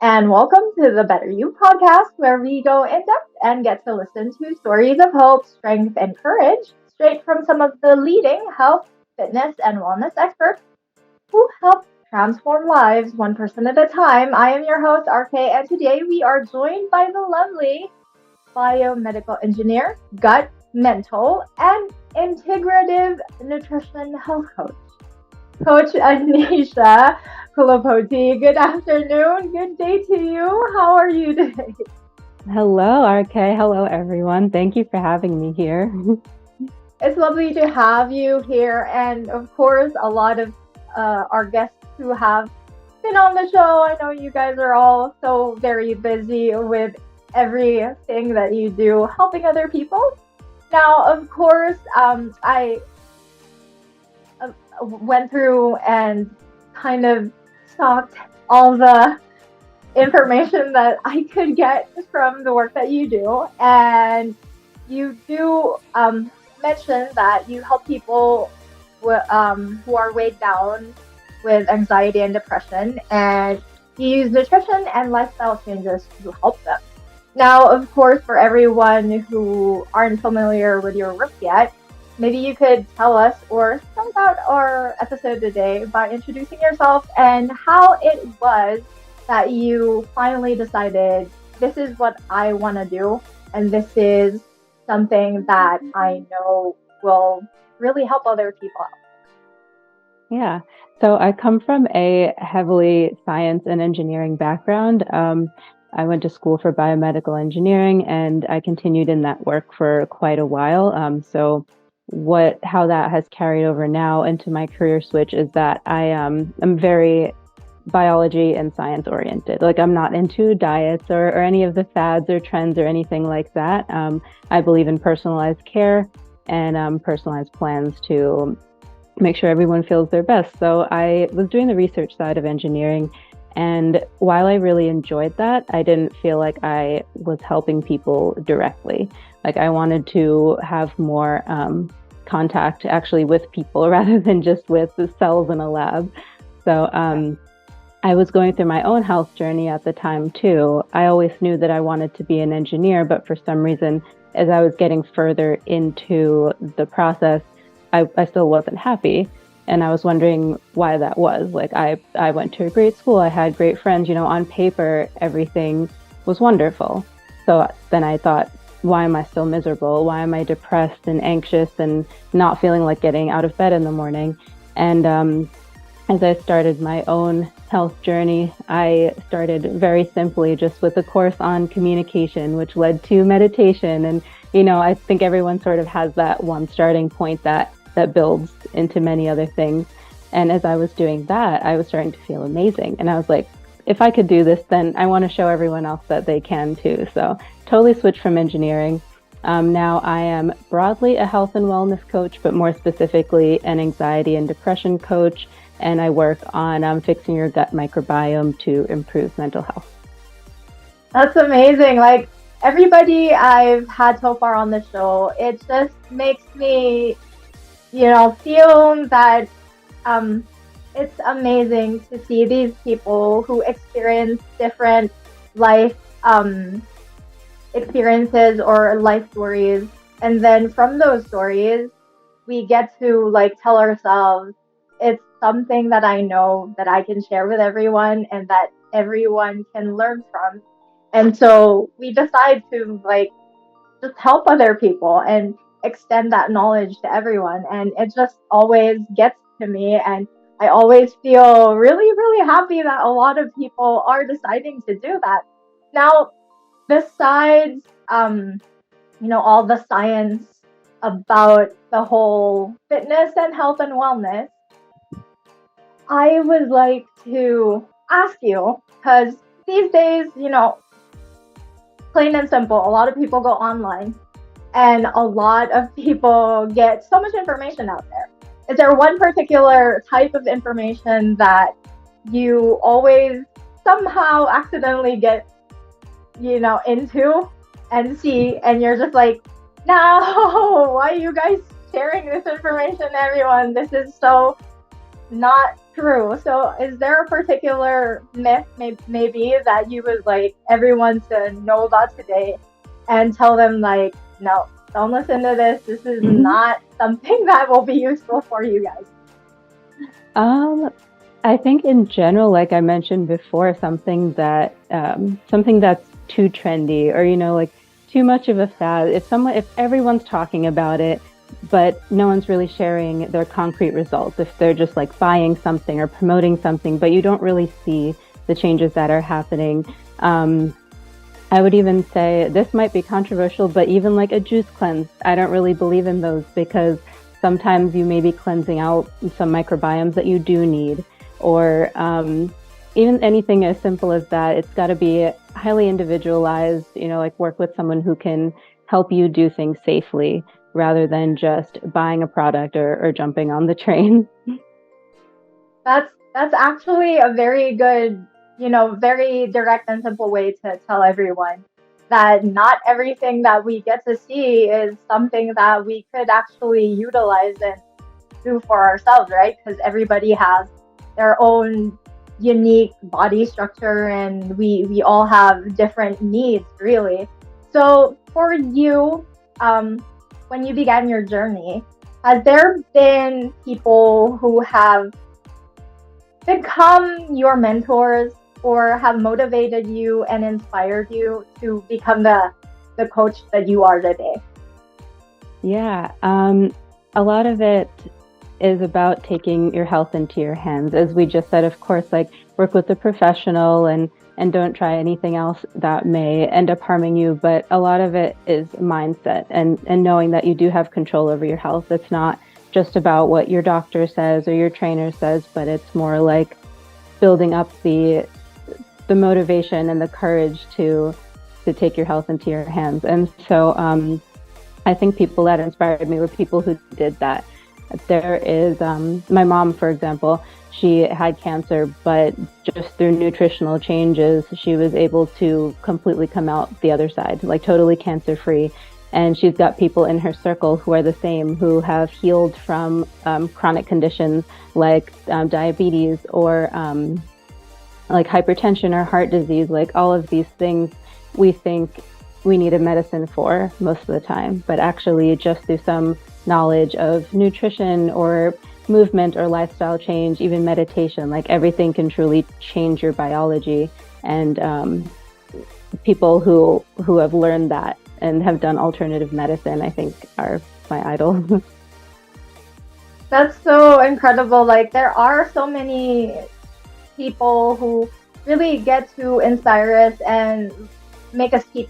and welcome to the BetterU Podcast, where we go in depth and get to listen to stories of hope, strength, and courage straight from some of the leading health, fitness, and wellness experts who help transform lives one person at a time. I am your host, RKaye, and today we are joined by the lovely biomedical engineer, gut, mental, and integrative nutrition health coach. Coach Anisha Kolupoti. Good afternoon. Good day to you. How are you today? Hello, RKaye. Hello, everyone. Thank you for having me here. It's lovely to have you here. And of course, a lot of our guests who have been on the show. I know you guys are all so very busy with everything that you do, helping other people. Now, of course, I went through and kind of stalked all the information that I could get from the work that you do. And you do mention that you help people who are weighed down with anxiety and depression, and you use nutrition and lifestyle changes to help them. Now, of course, for everyone who aren't familiar with your work yet, maybe you could tell us or start out our episode today by introducing yourself and how it was that you finally decided this is what I want to do and this is something that I know will really help other people out. Yeah. So I come from a heavily science and engineering background. I went to school for biomedical engineering and I continued in that work for quite a while. How that has carried over now into my career switch is that I am very biology and science oriented. Like, I'm not into diets or any of the fads or trends or anything like that. I believe in personalized care and personalized plans to make sure everyone feels their best. So I was doing the research side of engineering, and while I really enjoyed that, I didn't feel like I was helping people directly. Like, I wanted to have more contact actually with people rather than just with the cells in a lab. So I was going through my own health journey at the time too. I always knew that I wanted to be an engineer, but for some reason, as I was getting further into the process, I still wasn't happy. And I was wondering why that was. Like, I went to a great school, I had great friends, on paper, everything was wonderful. So then I thought, why am I still miserable? Why am I depressed and anxious and not feeling like getting out of bed in the morning? And as I started my own health journey, I started very simply just with a course on communication, which led to meditation. And, I think everyone sort of has that one starting point that builds into many other things. And as I was doing that, I was starting to feel amazing. And I was like, if I could do this, then I want to show everyone else that they can too. So totally switched from engineering. Now I am broadly a health and wellness coach, but more specifically an anxiety and depression coach. And I work on fixing your gut microbiome to improve mental health. That's amazing. Like, everybody I've had so far on the show, it just makes me, feel that it's amazing to see these people who experience different life experiences or life stories. And then from those stories, we get to tell ourselves, it's something that I know that I can share with everyone and that everyone can learn from. And so we decide to just help other people and extend that knowledge to everyone. And it just always gets to me. And I always feel really, really happy that a lot of people are deciding to do that. Now, besides, all the science about the whole fitness and health and wellness, I would like to ask you, because these days, plain and simple, a lot of people go online and a lot of people get so much information out there. Is there one particular type of information that you always somehow accidentally get, into and see, and you're just like, no, why are you guys sharing this information, everyone? This is so not True. So, is there a particular myth, maybe, that you would like everyone to know about today and tell them, like, no, don't listen to this. This is not something that will be useful for you guys? I think in general, like I mentioned before, something that's too trendy, or like too much of a fad. If everyone's talking about it, but no one's really sharing their concrete results, if they're just like buying something or promoting something, but you don't really see the changes that are happening. I would even say, this might be controversial, but even like a juice cleanse, I don't really believe in those, because sometimes you may be cleansing out some microbiomes that you do need, or even anything as simple as that. It's got to be highly individualized, like work with someone who can help you do things safely, rather than just buying a product or jumping on the train. That's actually a very good, very direct and simple way to tell everyone that not everything that we get to see is something that we could actually utilize and do for ourselves, right? Because everybody has their own unique body structure, and we all have different needs, really. So for you, when you began your journey, has there been people who have become your mentors or have motivated you and inspired you to become the coach that you are today? Yeah, a lot of it is about taking your health into your hands. As we just said, of course, like work with a professional and don't try anything else that may end up harming you. But a lot of it is mindset and knowing that you do have control over your health. It's not just about what your doctor says or your trainer says, but it's more like building up the motivation and the courage to take your health into your hands. And so I think people that inspired me were people who did that. There is my mom, for example. She had cancer, but just through nutritional changes, she was able to completely come out the other side, like totally cancer-free. And she's got people in her circle who are the same, who have healed from chronic conditions like diabetes or like hypertension or heart disease. Like all of these things we think we need a medicine for most of the time, but actually just through some knowledge of nutrition or movement or lifestyle change, even meditation, like everything can truly change your biology. And people who have learned that and have done alternative medicine, I think, are my idol. That's so incredible. Like, there are so many people who really get to inspire us and make us keep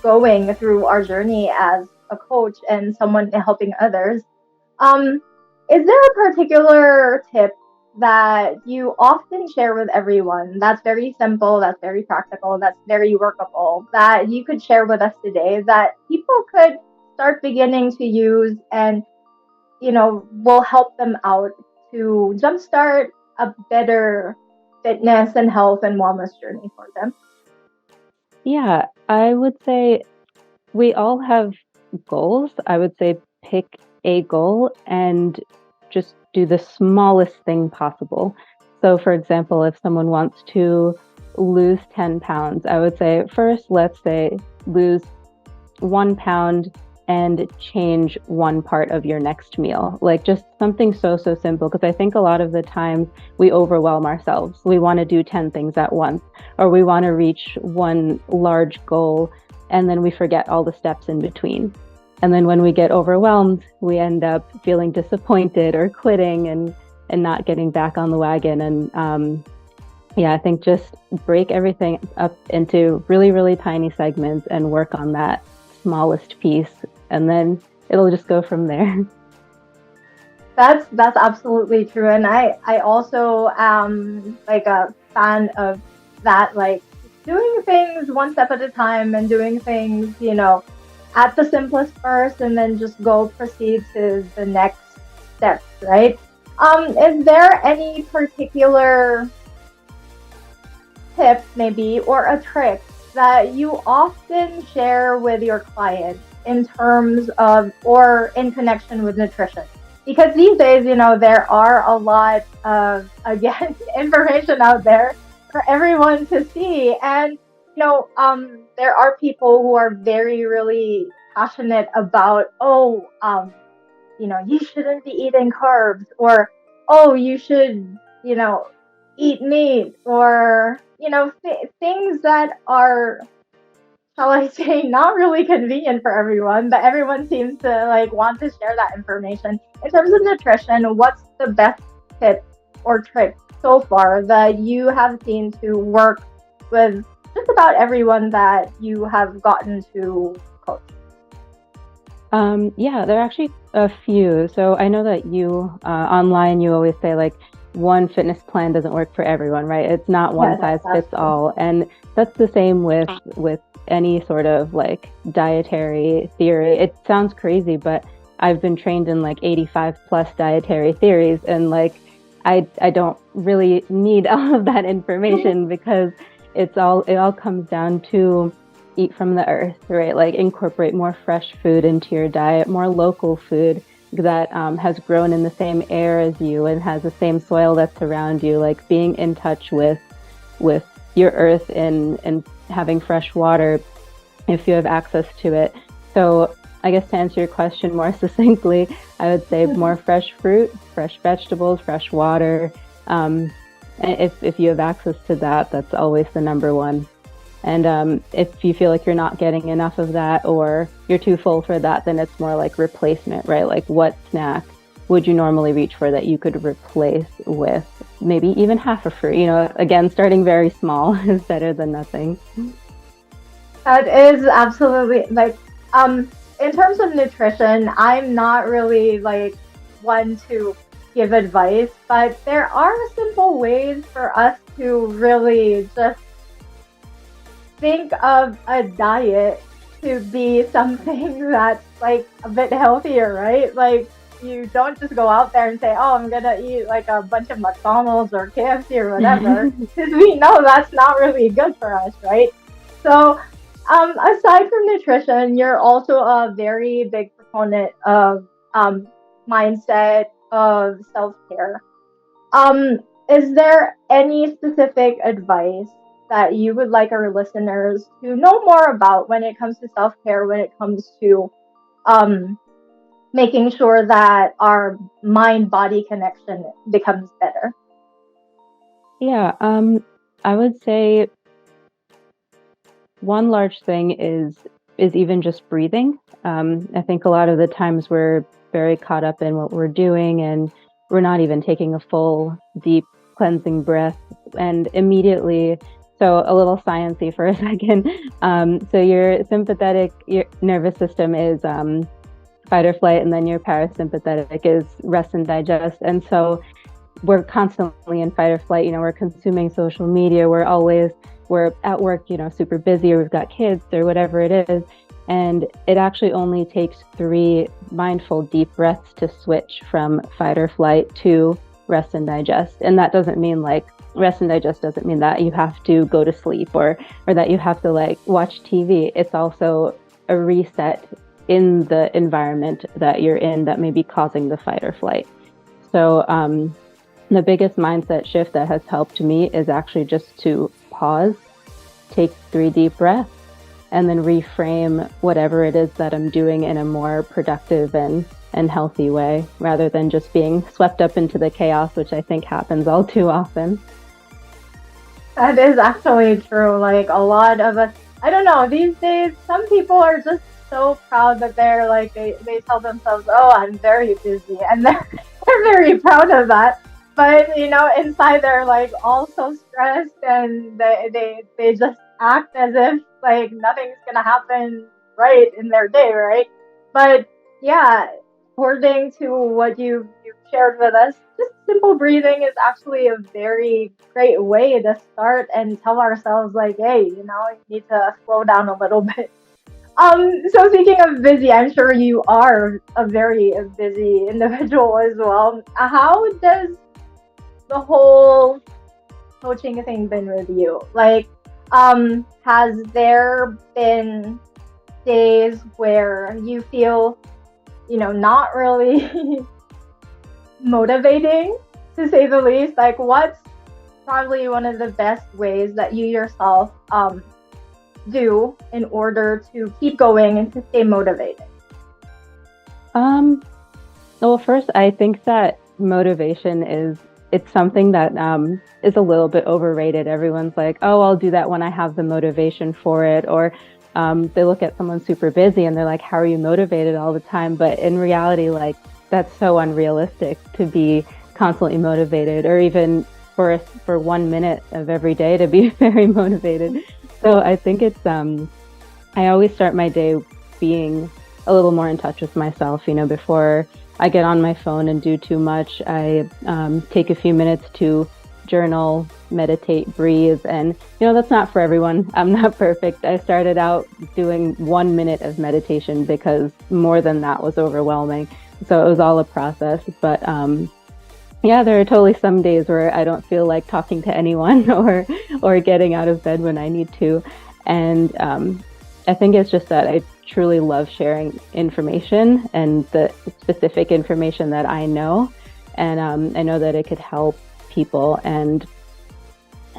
going through our journey as a coach and someone helping others. Is there a particular tip that you often share with everyone that's very simple, that's very practical, that's very workable, that you could share with us today that people could start beginning to use and, will help them out to jumpstart a better fitness and health and wellness journey for them? Yeah, I would say we all have goals. I would say pick a goal and just do the smallest thing possible. So, for example, if someone wants to lose 10 pounds, I would say first, let's say, lose 1 pound and change one part of your next meal. Like just something so simple, because I think a lot of the time we overwhelm ourselves. We want to do 10 things at once, or we want to reach one large goal, and then we forget all the steps in between. And then when we get overwhelmed, we end up feeling disappointed or quitting and not getting back on the wagon. And I think just break everything up into really, really tiny segments and work on that smallest piece, and then it'll just go from there. That's absolutely true. And I also am like a fan of that, like doing things one step at a time and doing things, at the simplest first, and then just proceed to the next steps, right? Is there any particular tip maybe or a trick that you often share with your clients in terms of or in connection with nutrition? because these days, there are a lot of, again, information out there for everyone to see. And, there are people who are very, really passionate about, oh, you shouldn't be eating carbs, or, oh, you should, eat meat, or, things that are, shall I say, not really convenient for everyone, but everyone seems to like want to share that information. In terms of nutrition, what's the best tip or trick so far that you have seen to work with just about everyone that you have gotten to coach? Yeah, there are actually a few. So I know that you online, you always say like one fitness plan doesn't work for everyone, right? It's not one size fits all. And that's the same with any sort of like dietary theory. It sounds crazy, but I've been trained in like 85 plus dietary theories, and like I don't really need all of that information because it all comes down to eat from the earth, right? Like incorporate more fresh food into your diet, more local food that has grown in the same air as you and has the same soil that's around you, like being in touch with your earth and having fresh water if you have access to it. So I guess to answer your question more succinctly, I would say more fresh fruit, fresh vegetables, fresh water. If you have access to that, that's always the number one. And if you feel like you're not getting enough of that or you're too full for that, then it's more like replacement, right? Like what snack would you normally reach for that you could replace with maybe even half a fruit? Again, starting very small is better than nothing. That is absolutely like, in terms of nutrition, I'm not really like one to give advice, but there are simple ways for us to really just think of a diet to be something that's like a bit healthier, right? Like you don't just go out there and say, oh, I'm gonna eat like a bunch of McDonald's or KFC or whatever, because we know that's not really good for us, right? So aside from nutrition, you're also a very big proponent of mindset, of self-care. Is there any specific advice that you would like our listeners to know more about when it comes to self-care, when it comes to um, making sure that our mind-body connection becomes better? Yeah, I would say one large thing is even just breathing. I think a lot of the times we're very caught up in what we're doing and we're not even taking a full, deep cleansing breath, and immediately, so a little sciencey for a second. So your sympathetic nervous system is fight or flight, and then your parasympathetic is rest and digest. And so we're constantly in fight or flight. We're consuming social media. We're at work, super busy, or we've got kids or whatever it is. And it actually only takes 3 mindful deep breaths to switch from fight or flight to rest and digest. And that doesn't mean like rest and digest doesn't mean that you have to go to sleep or that you have to like watch TV. It's also a reset in the environment that you're in that may be causing the fight or flight. So the biggest mindset shift that has helped me is actually just to pause, take 3 deep breaths, and then reframe whatever it is that I'm doing in a more productive and healthy way, rather than just being swept up into the chaos, which I think happens all too often. That is actually true. Like a lot of us, I don't know, these days, some people are just so proud that they're like, they tell themselves, oh, I'm very busy. And they're very proud of that. But, inside they're like all so stressed, and they just act as if like nothing's going to happen right in their day, right? But yeah, according to what you've shared with us, just simple breathing is actually a very great way to start and tell ourselves like, hey, you need to slow down a little bit. So speaking of busy, I'm sure you are a very busy individual as well. How does the whole coaching thing been with you? Like, has there been days where you feel, not really motivating, to say the least. Like, what's probably one of the best ways that you yourself do in order to keep going and to stay motivated? Well, first, I think that motivation it's something that is a little bit overrated. Everyone's like, oh, I'll do that when I have the motivation for it. Or they look at someone super busy and they're like, how are you motivated all the time? But in reality, like, that's so unrealistic to be constantly motivated, or even for 1 minute of every day to be very motivated. So I think it's I always start my day being a little more in touch with myself. Before I get on my phone and do too much, I take a few minutes to journal, meditate, breathe. And, that's not for everyone. I'm not perfect. I started out doing 1 minute of meditation because more than that was overwhelming. So it was all a process. But yeah, there are totally some days where I don't feel like talking to anyone or getting out of bed when I need to. And I think it's just that I truly love sharing information, and the specific information that I know. And I know that it could help people, and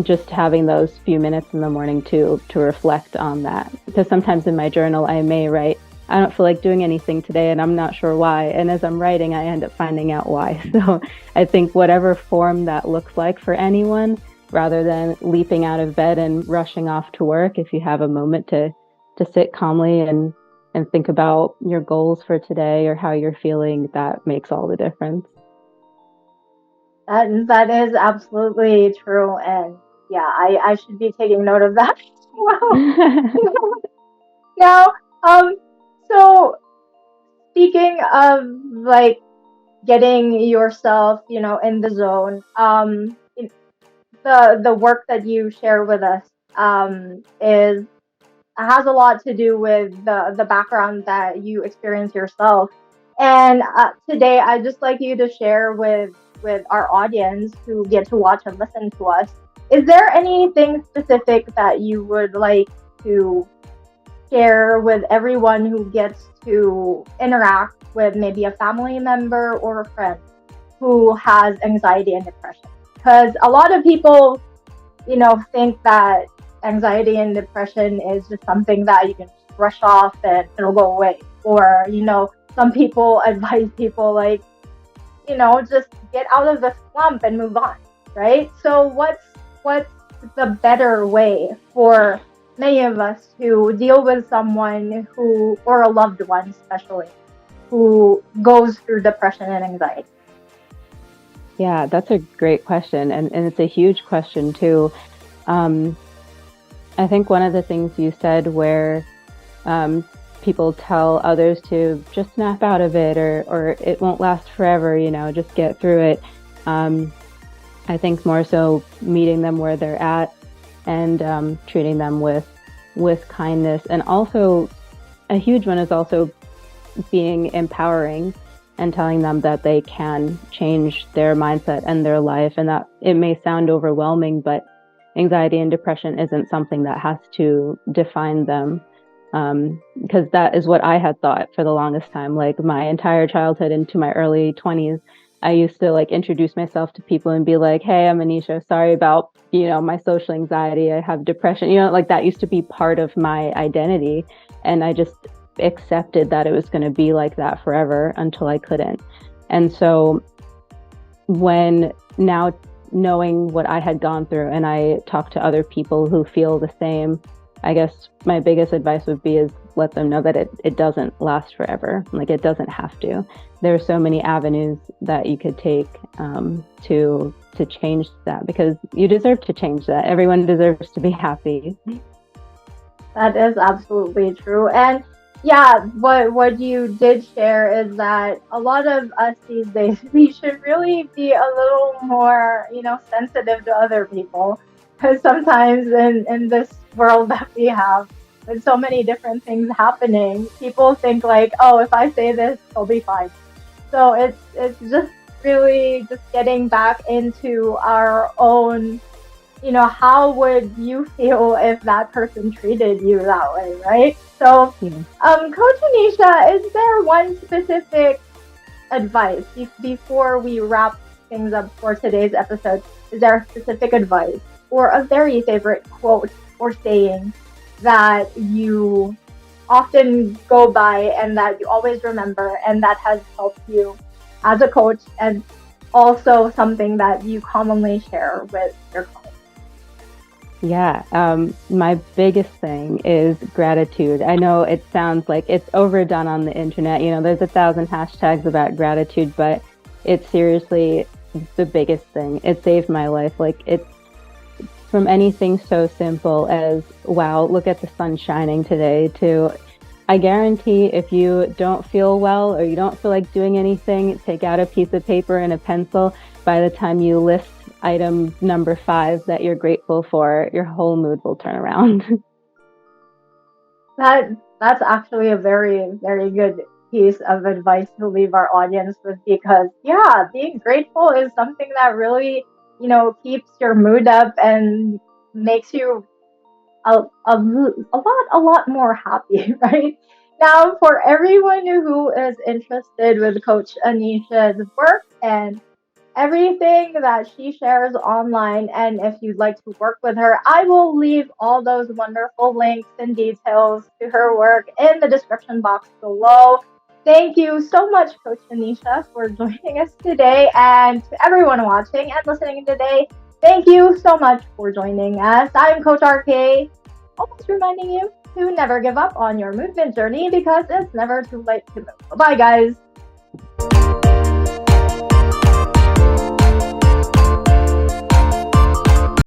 just having those few minutes in the morning to reflect on that. Because sometimes in my journal, I may write, I don't feel like doing anything today and I'm not sure why. And as I'm writing, I end up finding out why. So I think whatever form that looks like for anyone, rather than leaping out of bed and rushing off to work, if you have a moment to sit calmly and think about your goals for today or how you're feeling, that makes all the difference. That is absolutely true. And yeah, I should be taking note of that. Wow. Now, so speaking of like getting yourself, in the zone, the work that you share with us has a lot to do with the background that you experience yourself. And today, I'd just like you to share with our audience who get to watch and listen to us. Is there anything specific that you would like to share with everyone who gets to interact with maybe a family member or a friend who has anxiety and depression? Because a lot of people, think that anxiety and depression is just something that you can just brush off and it'll go away. Or, some people advise people like, just get out of the slump and move on, right? So what's the better way for many of us to deal with someone who, or a loved one especially, who goes through depression and anxiety? Yeah, that's a great question. And it's a huge question too. I think one of the things you said where people tell others to just snap out of it, or it won't last forever, just get through it. I think more so meeting them where they're at and treating them with kindness. And also a huge one is also being empowering and telling them that they can change their mindset and their life. And that it may sound overwhelming, but anxiety and depression isn't something that has to define them. Because that is what I had thought for the longest time. Like my entire childhood into my early 20s, I used to like introduce myself to people and be like, hey, I'm Anisha. Sorry about, my social anxiety. I have depression. Like that used to be part of my identity. And I just accepted that it was going to be like that forever until I couldn't. And so when now knowing what I had gone through and I talk to other people who feel the same, I guess my biggest advice would be is let them know that it doesn't last forever. Like it doesn't have to. There are so many avenues that you could take to change that, because you deserve to change that. Everyone deserves to be happy. That is absolutely true. And yeah, what you did share is that a lot of us these days, we should really be a little more, sensitive to other people. Because sometimes in this world that we have, with so many different things happening, people think like, oh, if I say this, they'll be fine. So it's just really just getting back into our own, how would you feel if that person treated you that way, right? So, Coach Anisha, is there one specific advice before we wrap things up for today's episode? Is there a specific advice or a very favorite quote or saying that you often go by and that you always remember and that has helped you as a coach, and also something that you commonly share with your clients? Yeah, my biggest thing is gratitude. I know it sounds like it's overdone on the internet. There's 1,000 hashtags about gratitude, but it's seriously the biggest thing. It saved my life. Like, it's from anything so simple as, wow, look at the sun shining today, to, I guarantee if you don't feel well or you don't feel like doing anything, take out a piece of paper and a pencil. By the time you list item number 5 that you're grateful for, your whole mood will turn around. That's actually a very, very good piece of advice to leave our audience with, because yeah, being grateful is something that really, keeps your mood up and makes you a lot more happy, right? Now, for everyone who is interested with Coach Anisha's work and everything that she shares online, and if you'd like to work with her, I will leave all those wonderful links and details to her work in the description box below. Thank you so much, Coach Anisha, for joining us today, and to everyone watching and listening today, thank you so much for joining us. I'm Coach RKaye, always reminding you to never give up on your movement journey, because it's never too late to move. Bye, guys.